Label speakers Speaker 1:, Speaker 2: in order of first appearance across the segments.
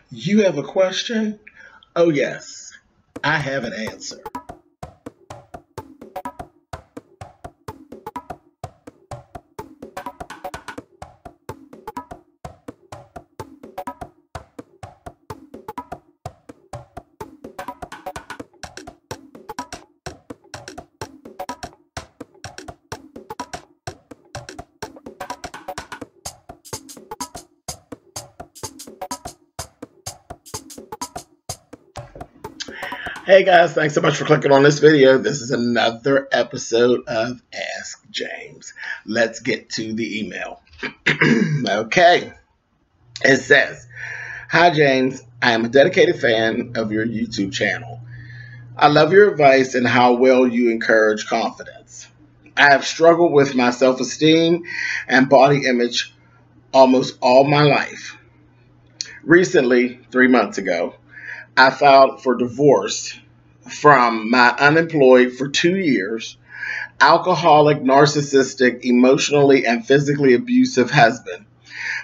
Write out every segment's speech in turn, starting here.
Speaker 1: You have a question? Oh, yes, I have an answer. Hey guys, thanks so much for clicking on this video. This is another episode of Ask James. Let's get to the email. Okay, it says, "Hi James, I am a dedicated fan of your YouTube channel. I love your advice and how well you encourage confidence. I have struggled with my self-esteem and body image almost all my life. Recently, 3 months ago, I filed for divorce from my unemployed for 2 years, alcoholic, narcissistic, emotionally and physically abusive husband.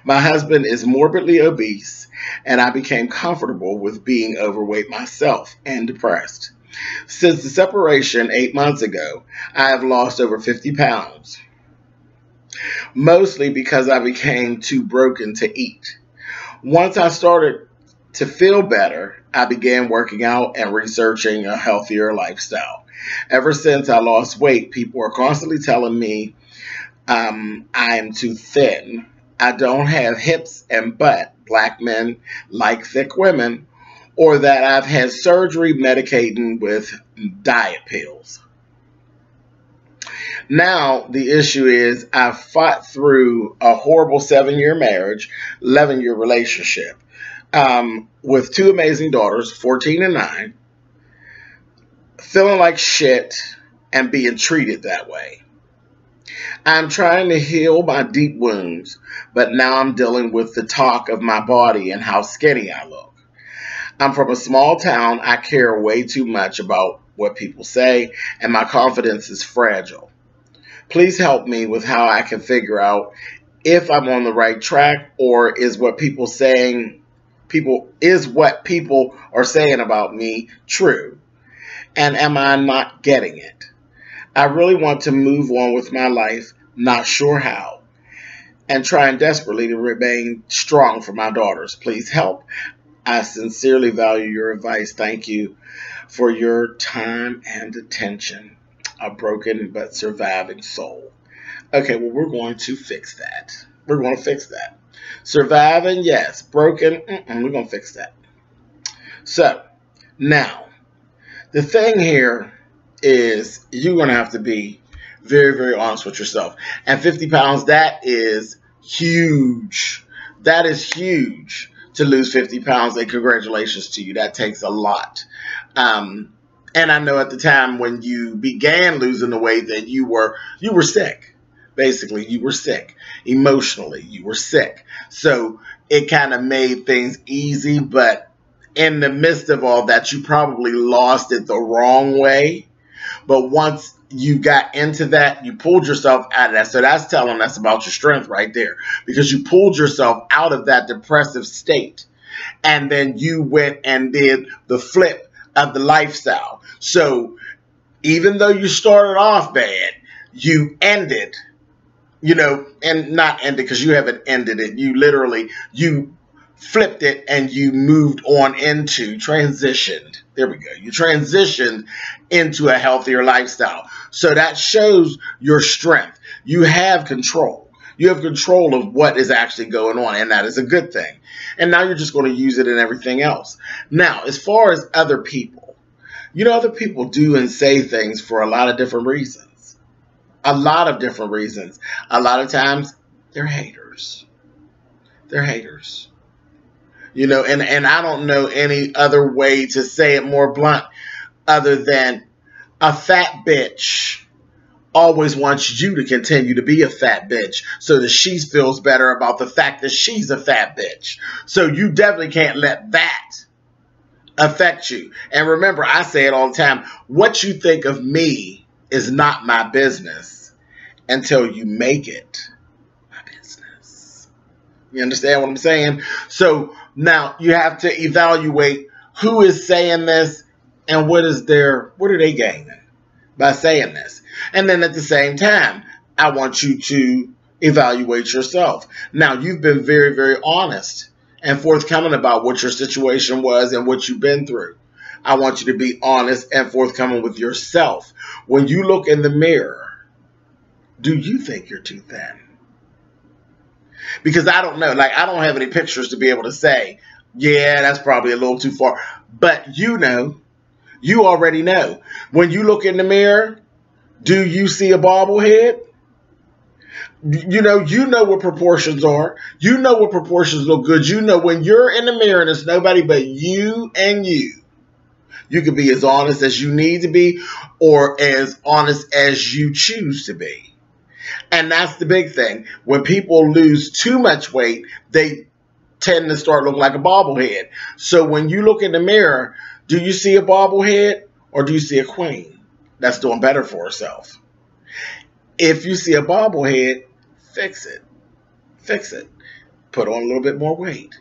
Speaker 1: My husband is morbidly obese, and I became comfortable with being overweight myself and depressed. Since the separation 8 months ago, I have lost over 50 pounds, mostly because I became too broken to eat. Once I started to feel better, I began working out and researching a healthier lifestyle. Ever since I lost weight, people are constantly telling me I am too thin. I don't have hips and butt. Black men like thick women, or that I've had surgery medicating with diet pills. Now, the issue is I fought through a horrible 7-year marriage, 11-year relationship, with two amazing daughters, 14 and 9, feeling like shit and being treated that way. I'm trying to heal my deep wounds, but now I'm dealing with the talk of my body and how skinny I look. I'm from a small town. I care way too much about what people say, and my confidence is fragile. Please help me with how I can figure out if I'm on the right track, or is what people are saying about me true? And am I not getting it? I really want to move on with my life, not sure how, and trying desperately to remain strong for my daughters. Please help. I sincerely value your advice. Thank you for your time and attention. A broken but surviving soul." Okay, well, we're going to fix that. We're going to fix that. Surviving, yes. Broken, we're going to fix that. So, now, the thing here is you're going to have to be very, very honest with yourself. And 50 pounds, that is huge. That is huge to lose 50 pounds. And congratulations to you. That takes a lot. And I know at the time when you began losing the weight that you were sick. Basically, you were sick. Emotionally, you were sick. So it kind of made things easy, but in the midst of all that, you probably lost it the wrong way. But once you got into that, you pulled yourself out of that. So that's telling us about your strength right there, because you pulled yourself out of that depressive state. And then you went and did the flip of the lifestyle. So even though you started off bad, you ended, and not ended because you haven't ended it. You flipped it and you moved on into transitioned. There we go. You transitioned into a healthier lifestyle. So that shows your strength. You have control. You have control of what is actually going on, and that is a good thing. And now you're just going to use it in everything else. Now, as far as other people, other people do and say things for a lot of different reasons. A lot of different reasons. A lot of times, they're haters. They're haters. And I don't know any other way to say it more blunt other than a fat bitch always wants you to continue to be a fat bitch so that she feels better about the fact that she's a fat bitch. So you definitely can't let that affect you. And remember, I say it all the time, what you think of me is not my business until you make it my business. You understand what I'm saying? So now you have to evaluate who is saying this and what are they gaining by saying this. And then at the same time, I want you to evaluate yourself. Now, you've been very, very honest and forthcoming about what your situation was and what you've been through. I want you to be honest and forthcoming with yourself. When you look in the mirror, do you think you're too thin? Because I don't know. Like, I don't have any pictures to be able to say, yeah, that's probably a little too far. But you know, you already know. When you look in the mirror, do you see a bobblehead? You know what proportions are. You know what proportions look good. You know when you're in the mirror and it's nobody but you and you. You can be as honest as you need to be or as honest as you choose to be. And that's the big thing. When people lose too much weight, they tend to start looking like a bobblehead. So when you look in the mirror, do you see a bobblehead or do you see a queen that's doing better for herself? If you see a bobblehead, fix it. Fix it. Put on a little bit more weight.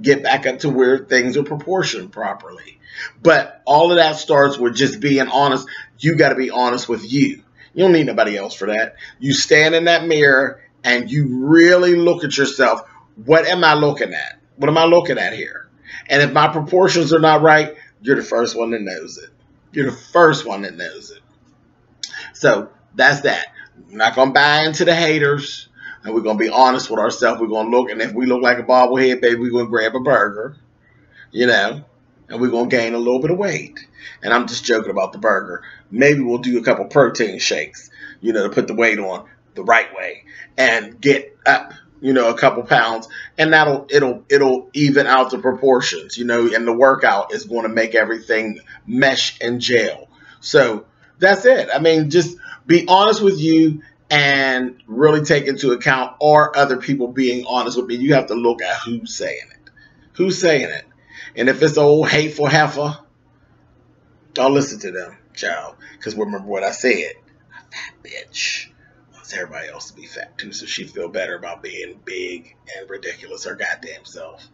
Speaker 1: Get back up to where things are proportioned properly. But all of that starts with just being honest. You got to be honest with you. You don't need nobody else for that. You stand in that mirror and you really look at yourself. What am I looking at? What am I looking at here? And if my proportions are not right, you're the first one that knows it. You're the first one that knows it. So that's that. We're not going to buy into the haters. And we're going to be honest with ourselves. We're going to look. And if we look like a bobblehead, baby, we're going to grab a burger. You know. And we're going to gain a little bit of weight. And I'm just joking about the burger. Maybe we'll do a couple protein shakes, to put the weight on the right way and get up, a couple pounds. And it'll even out the proportions, and the workout is going to make everything mesh and gel. So that's it. I mean, just be honest with you and really take into account are other people being honest with me. You have to look at who's saying it. Who's saying it? And if it's an old hateful heifer, don't listen to them, child. Because remember what I said. That bitch wants everybody else to be fat too, so she feel better about being big and ridiculous her goddamn self.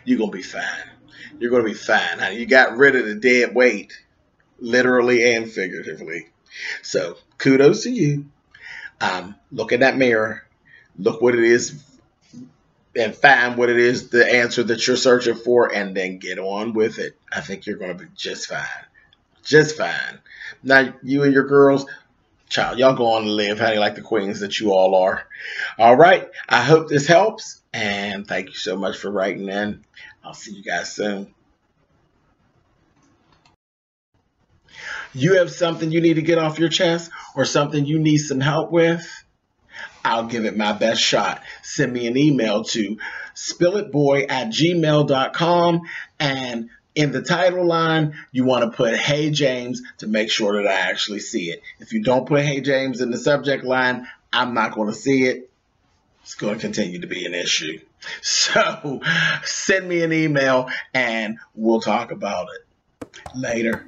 Speaker 1: You're going to be fine. You're going to be fine, honey. You got rid of the dead weight, literally and figuratively. So kudos to you. Look in that mirror. Look what it is. And find what it is, the answer that you're searching for, and then get on with it. I think you're going to be just fine. Just fine. Now, you and your girls, child, y'all go on and live, honey, like the queens that you all are. All right. I hope this helps. And thank you so much for writing in. I'll see you guys soon. You have something you need to get off your chest or something you need some help with? I'll give it my best shot. Send me an email to spillitboy@gmail.com. And in the title line, you want to put Hey James to make sure that I actually see it. If you don't put Hey James in the subject line, I'm not going to see it. It's going to continue to be an issue. So send me an email and we'll talk about it later.